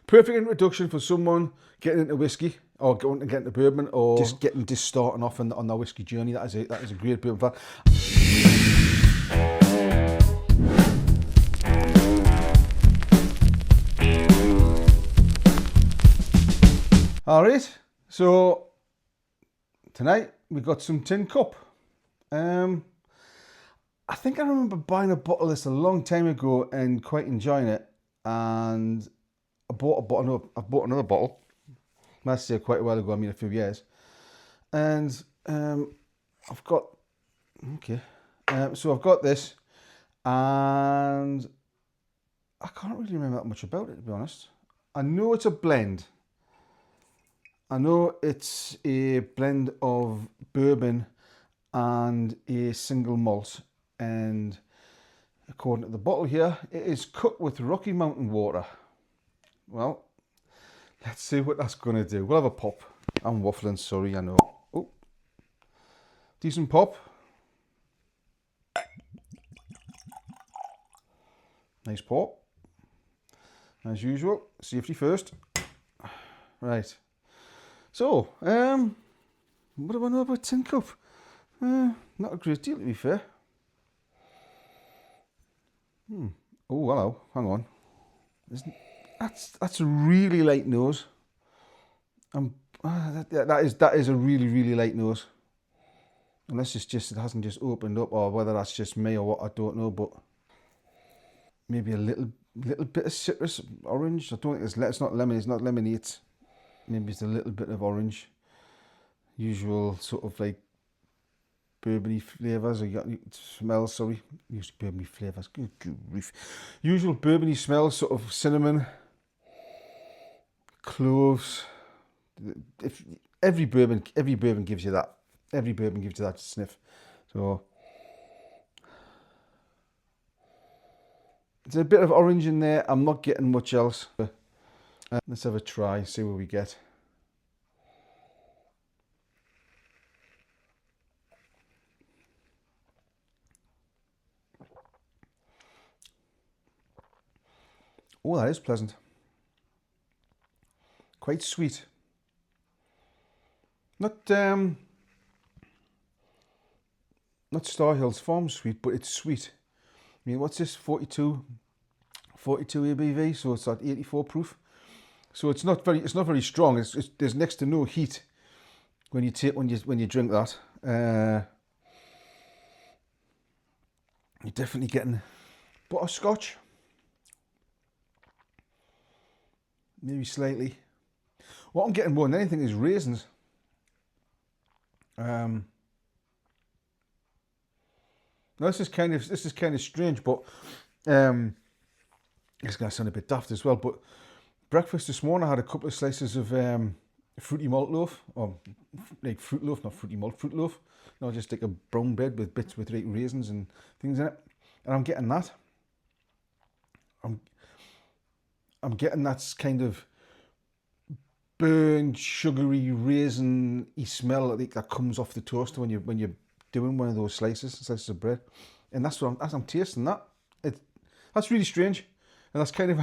Perfect introduction for someone getting into whiskey or going to get into bourbon or just starting off on their whiskey journey. That is a great bourbon fan. All right, so tonight we got some tin cup. I think I remember buying a bottle of this a long time ago and quite enjoying it, and I bought another bottle. Last year, quite a while ago. I mean, a few years, and I've got so I've got this, and I can't really remember that much about it, to be honest. I know it's a blend. I know it's a blend of bourbon and a single malt, and according to the bottle here, it is cooked with Rocky Mountain water. Well, let's see what that's going to do. We'll have a pop. I'm waffling, sorry, I know. Oh, decent pop. Nice pop. As usual, safety first. Right. So, what do I know about tin cup? Not a great deal, to be fair. Oh, hello. Hang on. That's a really light nose. That is a really, really light nose. Unless it hasn't just opened up, or whether that's just me or what, I don't know. But maybe a little bit of citrus, orange. I don't think it's not lemon. It's not lemonade. Maybe it's a little bit of orange. Usual sort of like bourbony flavours. Smells, sorry. Usually bourbony flavours. Good grief. Usual bourbony smells, sort of cinnamon, cloves. If every bourbon gives you that. Every bourbon gives you that sniff. So there's a bit of orange in there. I'm not getting much else. Let's have a try, see what we get. Oh, that is pleasant. Quite sweet. Not Star Hills Farm sweet, but it's sweet. I mean, what's this? 42 ABV, so it's at 84 proof. So it's not very strong. There's next to no heat when you drink that. You're definitely getting butterscotch. Maybe slightly. What I'm getting more than anything is raisins. Now this is kind of strange, but it's gonna sound a bit daft as well. But breakfast this morning I had a couple of slices of fruity malt loaf, or like fruit loaf, not fruity malt, fruit loaf. No, just like a brown bread with bits with like raisins and things in it, and I'm getting that. I'm getting that kind of burnt, sugary, raisin-y smell that comes off the toaster when you're doing one of those slices of bread, and that's what I'm tasting. That's really strange, and that's kind of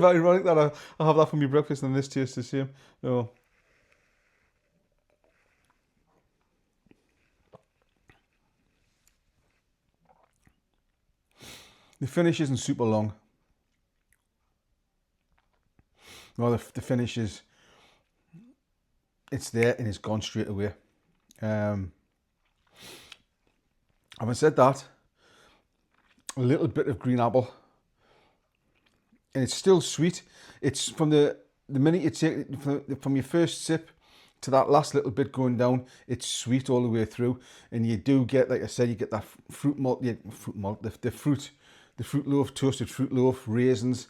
ironic that I have that for my breakfast and this tastes the same. No. The finish isn't super long. No, the finish is, it's there and it's gone straight away. Having said that, a little bit of green apple, and it's still sweet. It's from the minute you take it, from your first sip to that last little bit going down, it's sweet all the way through, and you do get, like I said, you get that fruit malt, the fruit loaf, toasted fruit loaf, raisins.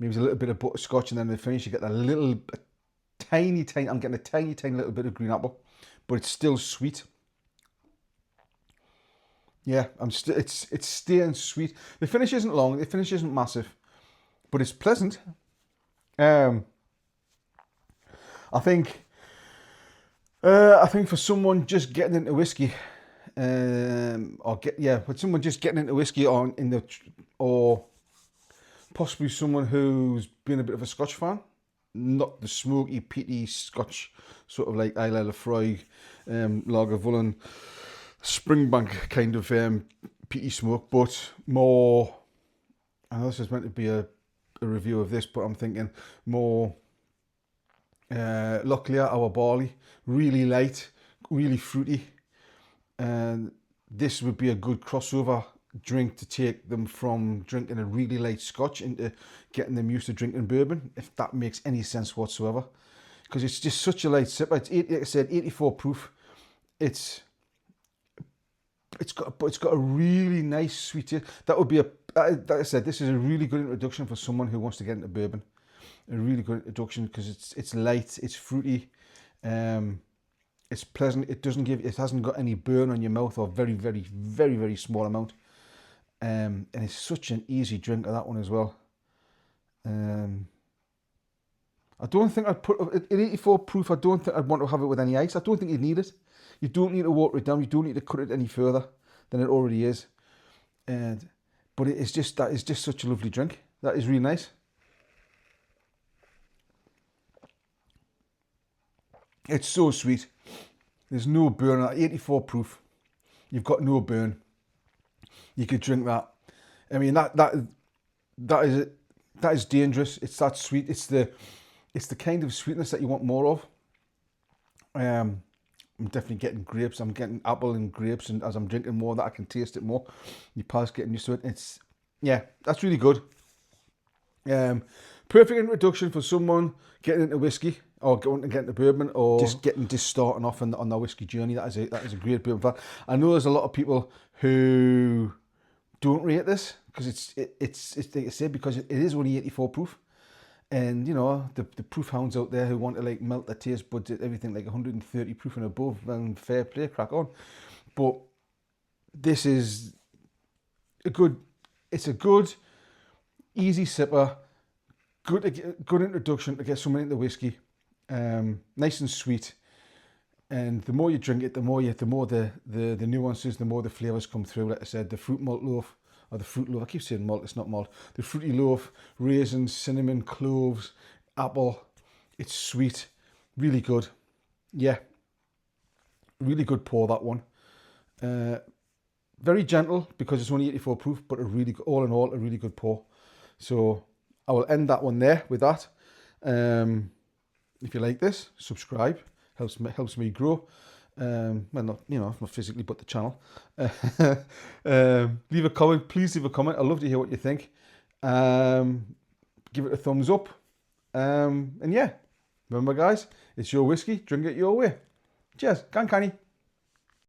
Maybe a little bit of butterscotch, and then in the finish you get that tiny, I'm getting a tiny little bit of green apple, but it's still sweet. Yeah, it's staying sweet. The finish isn't long, the finish isn't massive, but it's pleasant. I think for someone just getting into whiskey, for someone just getting into whiskey or possibly someone who's been a bit of a Scotch fan, not the smoky, peaty Scotch, sort of like Isle of Froig, Lagavulin, Springbank kind of peaty smoke, but more, I know this is meant to be a review of this, but I'm thinking more Locklear, our barley, really light, really fruity, and this would be a good crossover drink to take them from drinking a really light Scotch into getting them used to drinking bourbon, if that makes any sense whatsoever, because it's just such a light sipper. It's like I said, 84 proof. It's got a really nice sweet taste. That would be like I said, this is a really good introduction for someone who wants to get into bourbon. A really good introduction because it's light, it's fruity, it's pleasant. It hasn't got any burn on your mouth, or very, very, very, very small amount. And it's such an easy drink of that one as well. I don't think I'd put at 84 proof. I don't think I'd want to have it with any ice. I don't think you'd need it. You don't need to water it down. You don't need to cut it any further than it already is. But that is just such a lovely drink. That is really nice. It's so sweet. There's no burn at 84 proof. You've got no burn. You could drink that. I mean that is dangerous. It's that sweet. It's the kind of sweetness that you want more of. I'm definitely getting grapes. I'm getting apple and grapes, and as I'm drinking more, that I can taste it more. Your palate's getting used to it. That's really good. Perfect introduction for someone getting into whiskey, or going to get into bourbon, or just starting off on their whiskey journey. That is a great bourbon fact. I know there's a lot of people who don't rate this because it's like I said, because it is only 84 proof. And you know, the proof hounds out there who want to like melt their taste buds at everything like 130 proof and above, then fair play, crack on. But this is a good easy sipper, good introduction to get someone into whiskey. Nice and sweet, and the more you drink it, the more the nuances, the more the flavors come through. Like I said, the fruit malt loaf. Or the fruit loaf, I keep saying malt, it's not malt. The fruity loaf, raisins, cinnamon, cloves, apple. It's sweet, really good. Yeah, really good pour, that one. Very gentle because it's only 84 proof, but all in all, a really good pour. So I will end that one there with that. If you like this, subscribe. Helps me grow. Well, not physically, but the channel. Leave a comment. Please leave a comment. I'd love to hear what you think. Give it a thumbs up. And yeah, remember guys, it's your whiskey. Drink it your way. Cheers. Can canny.